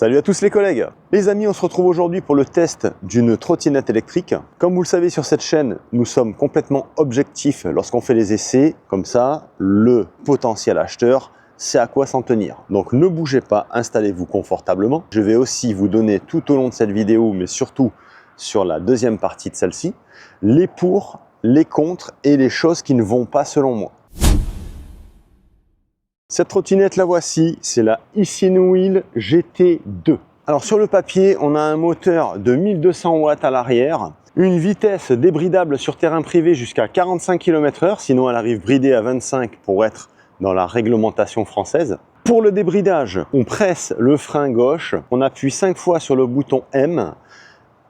Salut à tous les collègues. Les amis, on se retrouve aujourd'hui pour le test d'une trottinette électrique. Comme vous le savez sur cette chaîne, nous sommes complètement objectifs lorsqu'on fait les essais. Comme ça, le potentiel acheteur sait à quoi s'en tenir. Donc ne bougez pas, installez-vous confortablement. Je vais aussi vous donner tout au long de cette vidéo, mais surtout sur la deuxième partie de celle-ci, les pour, les contre et les choses qui ne vont pas selon moi. Cette trottinette, la voici, c'est la Issinwheel GT2. Alors sur le papier, on a un moteur de 1200 watts à l'arrière, une vitesse débridable sur terrain privé jusqu'à 45 km/h, sinon elle arrive bridée à 25 pour être dans la réglementation française. Pour le débridage, on presse le frein gauche, on appuie 5 fois sur le bouton M,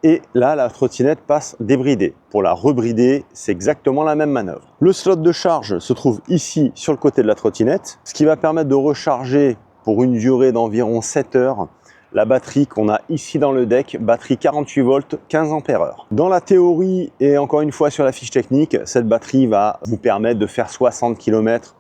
et là, la trottinette passe débridée. Pour la rebrider, c'est exactement la même manœuvre. Le slot de charge se trouve ici sur le côté de la trottinette, ce qui va permettre de recharger pour une durée d'environ 7 heures la batterie qu'on a ici dans le deck, batterie 48 volts, 15 ampères-heure. Dans la théorie et encore une fois sur la fiche technique, cette batterie va vous permettre de faire 60 km.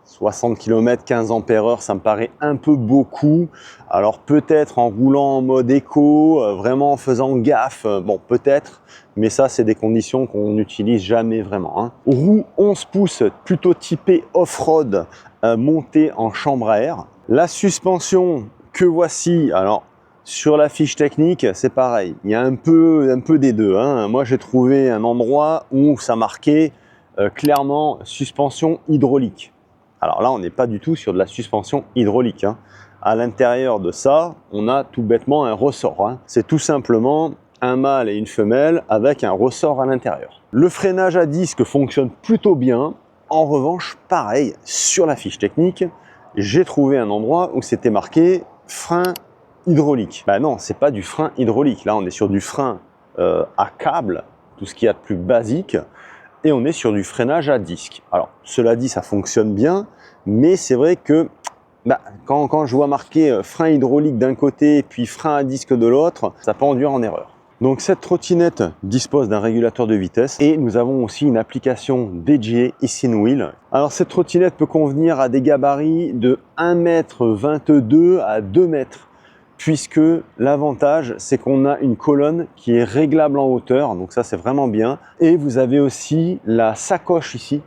60 km, 15 ampères-heure, ça me paraît un peu beaucoup. Alors peut-être en roulant en mode éco, vraiment en faisant gaffe, bon peut-être, mais ça c'est des conditions qu'on n'utilise jamais vraiment. Hein. Roue 11 pouces, plutôt typée off-road, montée en chambre à air. La suspension que voici, alors sur la fiche technique, c'est pareil, il y a un peu des deux. Hein. Moi j'ai trouvé un endroit où ça marquait clairement suspension hydraulique. Alors là, on n'est pas du tout sur de la suspension hydraulique. Hein. À l'intérieur de ça, on a tout bêtement un ressort. Hein. C'est tout simplement un mâle et une femelle avec un ressort à l'intérieur. Le freinage à disque fonctionne plutôt bien. En revanche, pareil, sur la fiche technique, j'ai trouvé un endroit où c'était marqué frein hydraulique. Ben non, c'est pas du frein hydraulique. Là, on est sur du frein à câble, tout ce qu'il y a de plus basique. Et on est sur du freinage à disque. Alors, cela dit, ça fonctionne bien, mais c'est vrai que quand je vois marqué frein hydraulique d'un côté et puis frein à disque de l'autre, ça peut induire en erreur. Donc cette trottinette dispose d'un régulateur de vitesse et nous avons aussi une application dédiée Issinwheel. Alors cette trottinette peut convenir à des gabarits de 1,22 m à 2 mètres. Puisque l'avantage, c'est qu'on a une colonne qui est réglable en hauteur, donc ça c'est vraiment bien. Et vous avez aussi la sacoche ici,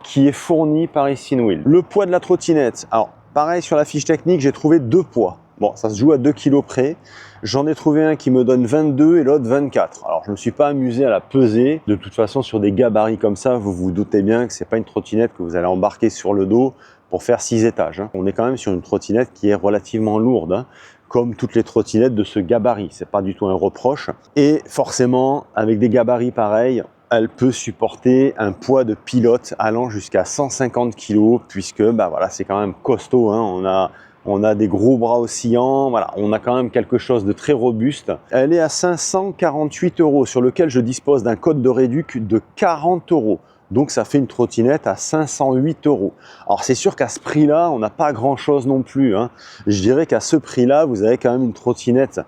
qui est fournie par Issinwheel. Le poids de la trottinette, alors pareil sur la fiche technique, j'ai trouvé deux poids. Bon, ça se joue à 2 kg près. J'en ai trouvé un qui me donne 22 et l'autre 24. Alors je ne me suis pas amusé à la peser. De toute façon, sur des gabarits comme ça, vous vous doutez bien que c'est pas une trottinette que vous allez embarquer sur le dos pour faire 6 étages. Hein. On est quand même sur une trottinette qui est relativement lourde. Hein. Comme toutes les trottinettes de ce gabarit. C'est pas du tout un reproche. Et forcément, avec des gabarits pareils, elle peut supporter un poids de pilote allant jusqu'à 150 kg, puisque voilà, c'est quand même costaud. Hein. On a des gros bras oscillants, voilà, on a quand même quelque chose de très robuste. Elle est à 548 €, sur lequel je dispose d'un code de réduc de 40 €. Donc ça fait une trottinette à 508 €. Alors c'est sûr qu'à ce prix-là, on n'a pas grand-chose non plus. Hein. Je dirais qu'à ce prix-là, vous avez quand même une trottinette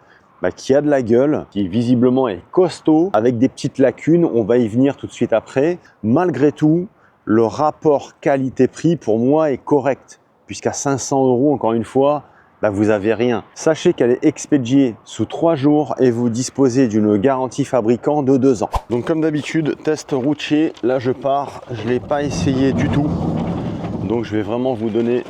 qui a de la gueule, qui visiblement est costaud, avec des petites lacunes. On va y venir tout de suite après. Malgré tout, le rapport qualité-prix pour moi est correct, puisqu'à 500 €, encore une fois, vous avez rien. Sachez qu'elle est expédiée sous 3 jours et vous disposez d'une garantie fabricant de 2 ans. Donc comme d'habitude, test routier, là je pars, je ne l'ai pas essayé du tout. Donc je vais vraiment vous donner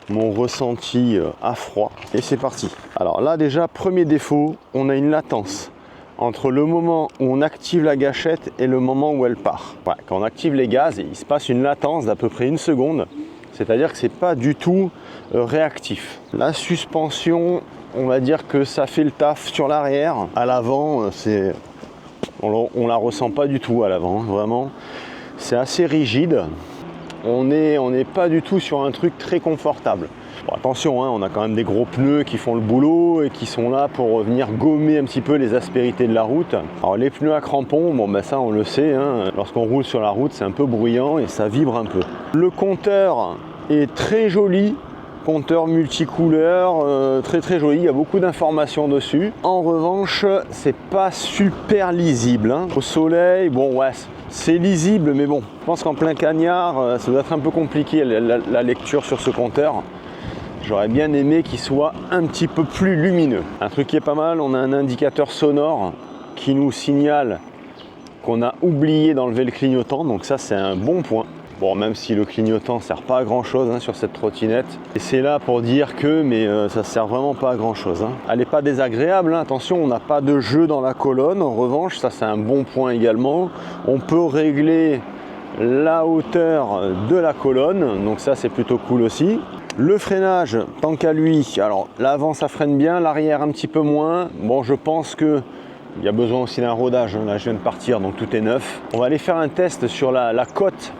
mon ressenti à froid. Et c'est parti. Alors là déjà, premier défaut, on a une latence entre le moment où on active la gâchette et le moment où elle part. Voilà, quand on active les gaz, il se passe une latence d'à peu près 1 seconde. C'est-à-dire que c'est pas du tout réactif. La suspension, on va dire que ça fait le taf sur l'arrière. À l'avant, on la ressent pas du tout à l'avant, vraiment. C'est assez rigide. On n'est pas du tout sur un truc très confortable. Bon, attention, hein, on a quand même des gros pneus qui font le boulot et qui sont là pour venir gommer un petit peu les aspérités de la route. Alors les pneus à crampons, ça on le sait, hein, lorsqu'on roule sur la route c'est un peu bruyant et ça vibre un peu. Le compteur est très joli, compteur multicouleur, très joli, il y a beaucoup d'informations dessus. En revanche, c'est pas super lisible. Hein. Au soleil, bon ouais, c'est lisible, mais bon, je pense qu'en plein cagnard, ça doit être un peu compliqué la lecture sur ce compteur. J'aurais bien aimé qu'il soit un petit peu plus lumineux. Un truc qui est pas mal, on a un indicateur sonore qui nous signale qu'on a oublié d'enlever le clignotant, donc ça c'est un bon point. Bon, même si le clignotant ne sert pas à grand chose hein, sur cette trottinette. Et c'est là pour dire que, mais ça ne sert vraiment pas à grand chose. Hein. Elle n'est pas désagréable, hein. Attention, on n'a pas de jeu dans la colonne. En revanche, ça c'est un bon point également. On peut régler la hauteur de la colonne, donc ça c'est plutôt cool aussi. Le freinage, tant qu'à lui, alors l'avant ça freine bien, l'arrière un petit peu moins. Bon, je pense que il y a besoin aussi d'un rodage. Hein. Là, je viens de partir, donc tout est neuf. On va aller faire un test sur la côte.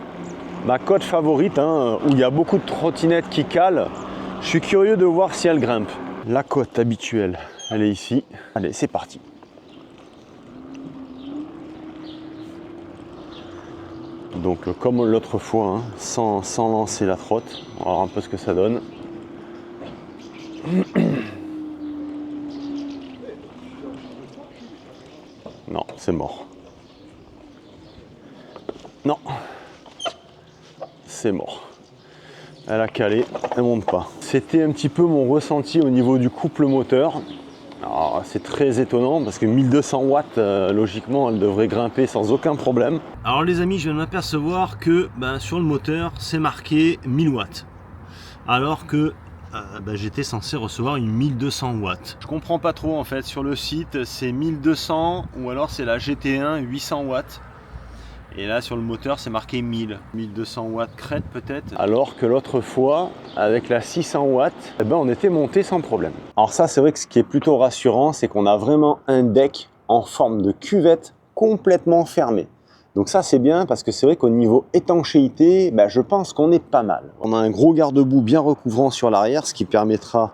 Ma côte favorite, hein, où il y a beaucoup de trottinettes qui calent. Je suis curieux de voir si elle grimpe. La côte habituelle, elle est ici. Allez, c'est parti. Donc comme l'autre fois, hein, sans lancer la trotte. On va voir un peu ce que ça donne. Non, c'est mort. Non. C'est mort. Elle a calé, elle monte pas. C'était un petit peu mon ressenti au niveau du couple moteur. Alors c'est très étonnant parce que 1200 watts, logiquement, elle devrait grimper sans aucun problème. Alors les amis, je viens de m'apercevoir que sur le moteur, c'est marqué 1000 watts. Alors que j'étais censé recevoir une 1200 watts. Je comprends pas trop en fait. Sur le site, c'est 1200 ou alors c'est la GT1 800 watts. Et là sur le moteur c'est marqué 1200 watts crête peut-être. Alors que l'autre fois avec la 600 watts, on était monté sans problème. Alors ça c'est vrai que ce qui est plutôt rassurant, c'est qu'on a vraiment un deck en forme de cuvette complètement fermé. Donc ça c'est bien parce que c'est vrai qu'au niveau étanchéité, je pense qu'on est pas mal. On a un gros garde-boue bien recouvrant sur l'arrière, ce qui permettra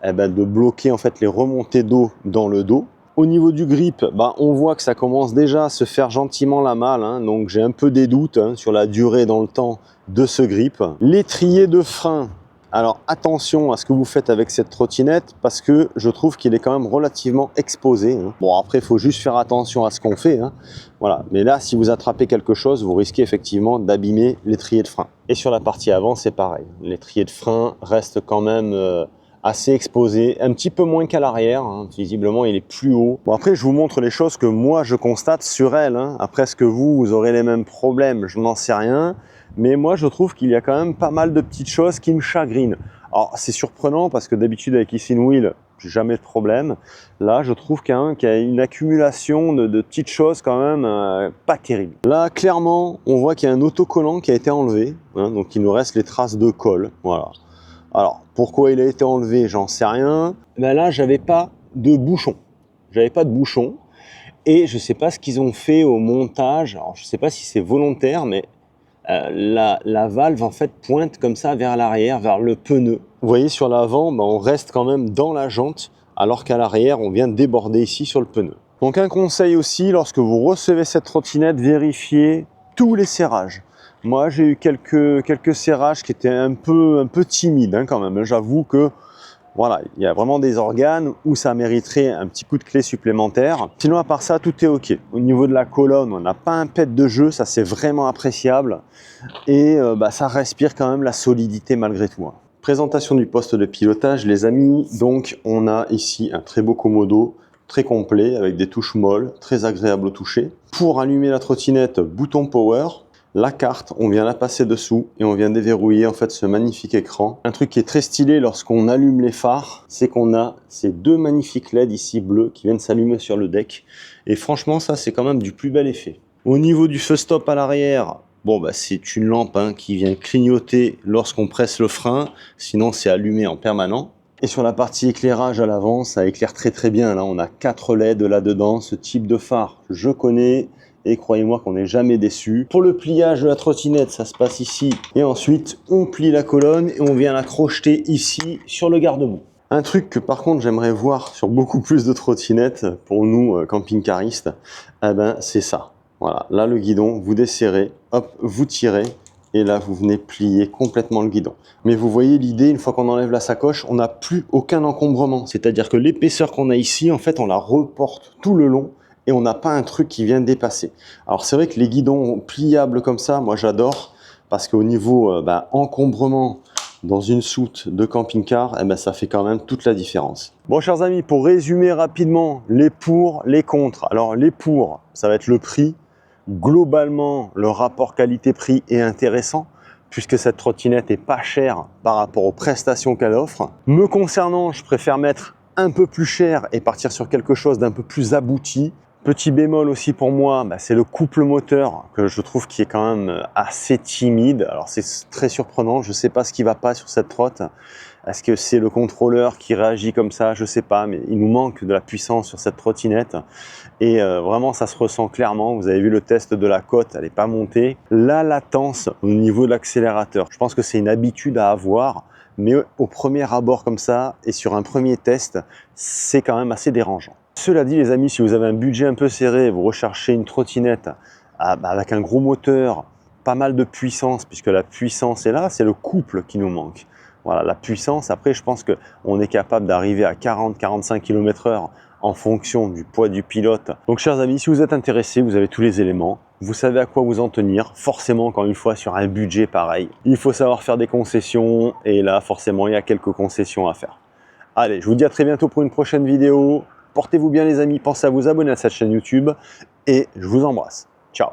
de bloquer en fait les remontées d'eau dans le dos. Au niveau du grip, on voit que ça commence déjà à se faire gentiment la malle, hein, donc j'ai un peu des doutes sur la durée dans le temps de ce grip. L'étrier de frein, alors attention à ce que vous faites avec cette trottinette parce que je trouve qu'il est quand même relativement exposé. Hein. Bon après il faut juste faire attention à ce qu'on fait, hein. Voilà. Mais là si vous attrapez quelque chose, vous risquez effectivement d'abîmer l'étrier de frein. Et sur la partie avant c'est pareil, l'étrier de frein reste quand même assez exposé, un petit peu moins qu'à l'arrière, hein. Visiblement il est plus haut. Bon après je vous montre les choses que moi je constate sur elle, hein. Après est-ce que vous aurez les mêmes problèmes, je n'en sais rien, mais moi je trouve qu'il y a quand même pas mal de petites choses qui me chagrinent. Alors c'est surprenant parce que d'habitude avec Issin Wheel, j'ai jamais de problème. Là je trouve qu'il y a une accumulation de petites choses quand même pas terribles. Là clairement on voit qu'il y a un autocollant qui a été enlevé, hein, donc il nous reste les traces de colle, voilà. Alors, pourquoi il a été enlevé, j'en sais rien. Là, j'avais pas de bouchon. J'avais pas de bouchon. Et je sais pas ce qu'ils ont fait au montage. Alors, je sais pas si c'est volontaire, mais la valve, en fait, pointe comme ça vers l'arrière, vers le pneu. Vous voyez, sur l'avant, on reste quand même dans la jante, alors qu'à l'arrière, on vient déborder ici sur le pneu. Donc, un conseil aussi, lorsque vous recevez cette trottinette, vérifiez tous les serrages. Moi, j'ai eu quelques serrages qui étaient un peu timides hein, quand même. J'avoue que voilà, il y a vraiment des organes où ça mériterait un petit coup de clé supplémentaire. Sinon, à part ça, tout est OK. Au niveau de la colonne, on n'a pas un pet de jeu, ça c'est vraiment appréciable. Et ça respire quand même la solidité malgré tout. Hein. Présentation du poste de pilotage, les amis. Donc, on a ici un très beau commodo, très complet, avec des touches molles, très agréable au toucher. Pour allumer la trottinette, bouton power. La carte, on vient la passer dessous et on vient déverrouiller en fait ce magnifique écran. Un truc qui est très stylé lorsqu'on allume les phares, c'est qu'on a ces deux magnifiques LED ici bleus qui viennent s'allumer sur le deck. Et franchement, ça c'est quand même du plus bel effet. Au niveau du feu stop à l'arrière, c'est une lampe hein, qui vient clignoter lorsqu'on presse le frein. Sinon, c'est allumé en permanent. Et sur la partie éclairage à l'avant, ça éclaire très très bien. Là, on a 4 LED là-dedans. Ce type de phare, je connais. Et croyez-moi qu'on n'est jamais déçu. Pour le pliage de la trottinette, ça se passe ici. Et ensuite, on plie la colonne et on vient la crocheter ici sur le garde-boue. Un truc que par contre j'aimerais voir sur beaucoup plus de trottinettes, pour nous camping-caristes, c'est ça. Voilà, là le guidon, vous desserrez, hop, vous tirez. Et là, vous venez plier complètement le guidon. Mais vous voyez l'idée, une fois qu'on enlève la sacoche, on n'a plus aucun encombrement. C'est-à-dire que l'épaisseur qu'on a ici, en fait, on la reporte tout le long. Et on n'a pas un truc qui vient dépasser. Alors c'est vrai que les guidons pliables comme ça, moi j'adore, parce qu'au niveau encombrement, dans une soute de camping-car, eh ben, ça fait quand même toute la différence. Bon, chers amis, pour résumer rapidement les pour, les contre. Alors, les pour, ça va être le prix. Globalement, le rapport qualité-prix est intéressant puisque cette trottinette est pas chère par rapport aux prestations qu'elle offre. Me concernant, je préfère mettre un peu plus cher et partir sur quelque chose d'un peu plus abouti. Petit bémol aussi pour moi, c'est le couple moteur que je trouve qui est quand même assez timide. Alors c'est très surprenant, je ne sais pas ce qui va pas sur cette trotte. Est-ce que c'est le contrôleur qui réagit comme ça? Je ne sais pas, mais il nous manque de la puissance sur cette trottinette. Et vraiment, ça se ressent clairement. Vous avez vu le test de la côte, elle n'est pas montée. La latence au niveau de l'accélérateur, je pense que c'est une habitude à avoir. Mais au premier abord comme ça, et sur un premier test, c'est quand même assez dérangeant. Cela dit, les amis, si vous avez un budget un peu serré, vous recherchez une trottinette avec un gros moteur, pas mal de puissance, puisque la puissance est là, c'est le couple qui nous manque. Voilà, la puissance, après, je pense qu'on est capable d'arriver à 40-45 km/h en fonction du poids du pilote. Donc, chers amis, si vous êtes intéressés, vous avez tous les éléments. Vous savez à quoi vous en tenir. Forcément, encore une fois, sur un budget pareil, il faut savoir faire des concessions. Et là, forcément, il y a quelques concessions à faire. Allez, je vous dis à très bientôt pour une prochaine vidéo. Portez-vous bien les amis, pensez à vous abonner à cette chaîne YouTube et je vous embrasse. Ciao.